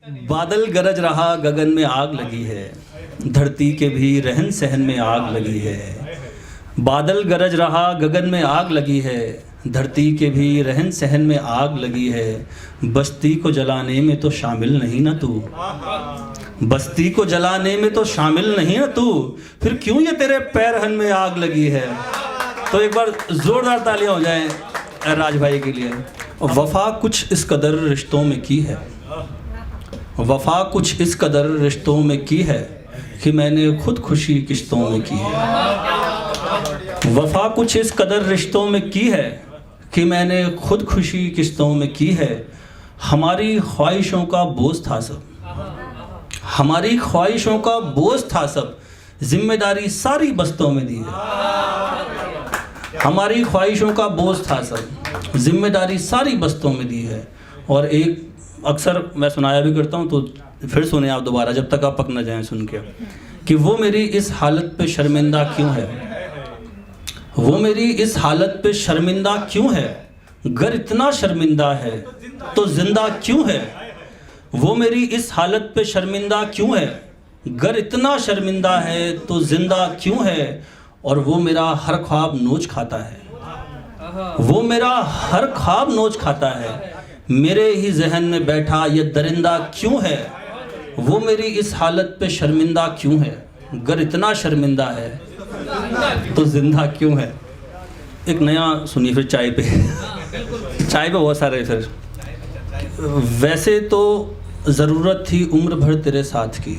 बादल गरज रहा गगन में आग लगी है, धरती के भी रहन सहन में आग लगी है। बादल गरज रहा गगन में आग लगी है, धरती के भी रहन सहन में आग लगी है। बस्ती को जलाने में तो शामिल नहीं ना तू, बस्ती को जलाने में तो शामिल नहीं ना तू, फिर क्यों ये तेरे पैरहन में आग लगी है। तो एक बार जोरदार तालियां हो जाएं राज भाई के लिए। वफा कुछ इस कदर रिश्तों में की है, वफा कुछ इस कदर रिश्तों में की है कि मैंने खुद खुशी किश्तों में की है। वफा कुछ इस कदर रिश्तों में की है कि मैंने खुद खुशी किश्तों में की है। हमारी ख्वाहिशों का बोझ था सब, हमारी ख्वाहिशों का बोझ था सब, जिम्मेदारी सारी बस्तों में दी है। हमारी ख्वाहिशों का बोझ था सब, जिम्मेदारी सारी बस्तों में दी है। और एक अक्सर मैं सुनाया भी करता हूँ, तो फिर सुने आप दोबारा जब तक आप पक न जाएं सुन के, कि वो मेरी इस हालत पे शर्मिंदा क्यों है, वो मेरी इस हालत पे शर्मिंदा क्यों है, गर इतना शर्मिंदा है तो जिंदा क्यों है। वो मेरी इस हालत पे शर्मिंदा क्यों है, गर इतना शर्मिंदा है तो जिंदा क्यों है। और वो मेरा हर ख्वाब नोच खाता है, वो मेरा हर ख्वाब नोच खाता है, मेरे ही जहन में बैठा ये दरिंदा क्यों है। वो मेरी इस हालत पे शर्मिंदा क्यों है, गर इतना शर्मिंदा है तो जिंदा क्यों है। एक नया सुनिए फिर चाय पे चाय पे बहुत सारे फिर। वैसे तो ज़रूरत थी उम्र भर तेरे साथ की,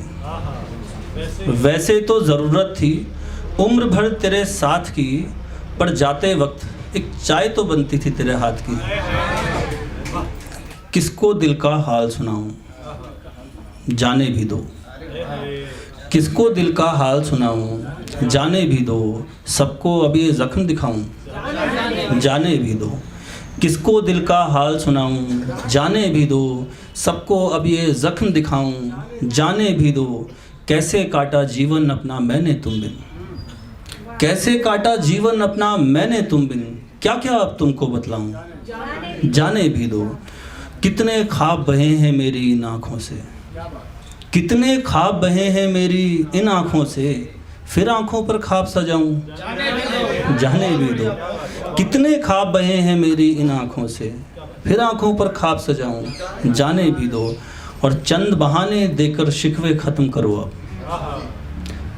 वैसे तो ज़रूरत थी उम्र भर तेरे साथ की, पर जाते वक्त एक चाय तो बनती थी तेरे हाथ की। किसको दिल का हाल सुनाऊं, जाने भी दो, किसको दिल का हाल सुनाऊं, जाने भी दो, सबको अब ये ज़ख्म दिखाऊं, जाने भी दो। किसको दिल का हाल सुनाऊं, जाने भी दो, सबको अब ये ज़ख्म दिखाऊं, जाने भी दो। कैसे काटा जीवन अपना मैंने तुम बिन, कैसे काटा जीवन अपना मैंने तुम बिन, क्या क्या अब तुमको बतलाऊं, जाने भी दो। कितने ख्वाब बहे हैं मेरी इन आँखों से, कितने ख्वाब बहे हैं मेरी इन आँखों से, फिर आँखों पर ख्वाब सजाऊं, जाने भी दो। कितने ख्वाब बहे हैं मेरी इन आँखों से, फिर आँखों पर ख्वाब सजाऊं, जाने भी दो। और चंद बहाने देकर शिकवे ख़त्म करो अब,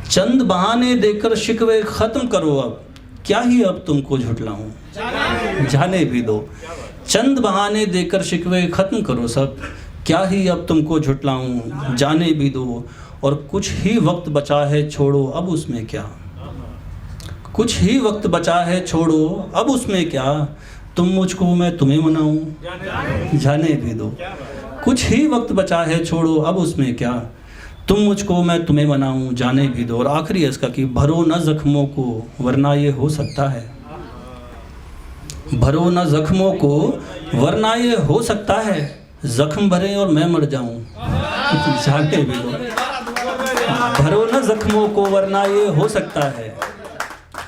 चंद बहाने देकर शिकवे ख़त्म करो अब, क्या ही अब तुमको झुठलाऊं, जाने भी दो। चंद बहाने देकर शिकवे ख़त्म करो सब, क्या ही अब तुमको झुठलाऊं, जाने भी दो। और कुछ ही वक्त बचा है छोड़ो अब उसमें क्या, कुछ ही वक्त बचा है छोड़ो अब उसमें क्या, तुम मुझको मैं तुम्हें मनाऊं, जाने भी दो। कुछ ही वक्त बचा है छोड़ो अब उसमें क्या, तुम मुझको मैं तुम्हें मनाऊं, जाने भी दो। और आखिरी है इसका कि भरो न जख्मों को वरना ये हो सकता है, भरो न जख्मों को वरना ये हो सकता है, जख्म भरे और मैं मर जाऊं, जाने भी दो। भरो न जख्मों को वरना ये हो सकता है,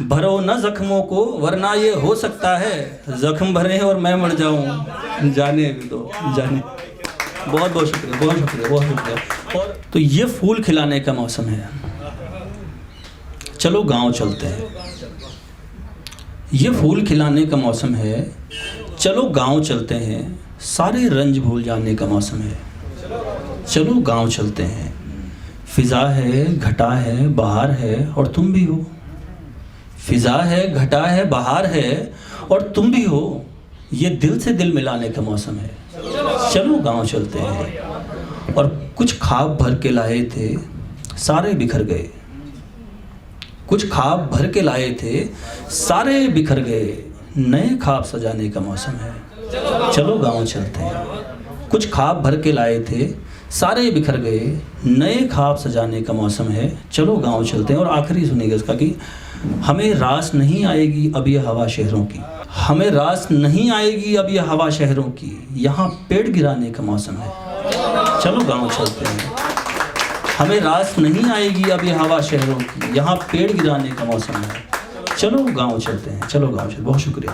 भरो न जख्मों को वरना ये हो सकता है, जख्म भरे और मैं मर जाऊं, जाने भी दो, जाने। बहुत बहुत शुक्रिया, बहुत शुक्रिया, बहुत शुक्रिया। और तो ये फूल खिलाने का मौसम है, चलो गांव चलते हैं। ये फूल खिलाने का मौसम है, चलो गांव चलते हैं। सारे रंज भूल जाने का मौसम है, चलो गांव चलते हैं। फिज़ा है, घटा है, बहार है और तुम भी हो, फिज़ा है, घटा है, बहार है और तुम भी हो। ये दिल से दिल मिलाने का मौसम है, चलो गांव चलते हैं। और कुछ ख्वाब भर के लाए थे सारे बिखर गए, कुछ ख्वाब भर के लाए थे सारे बिखर गए, नए ख्वाब सजाने का मौसम है, चलो गांव चलते हैं। कुछ ख्वाब भर के लाए थे सारे बिखर गए, नए ख्वाब सजाने का मौसम है, चलो गांव चलते हैं। और आखिरी सुनिएगा इसका कि हमें रास नहीं आएगी अब ये हवा शहरों की, हमें रास नहीं आएगी अब ये हवा शहरों की, यहाँ पेड़ गिराने का मौसम है, चलो गांव चलते हैं। हमें रास नहीं आएगी अब ये हवा शहरों की, यहाँ पेड़ गिराने का मौसम है, चलो गांव चलते हैं, चलो गांव चलते हैं। बहुत शुक्रिया।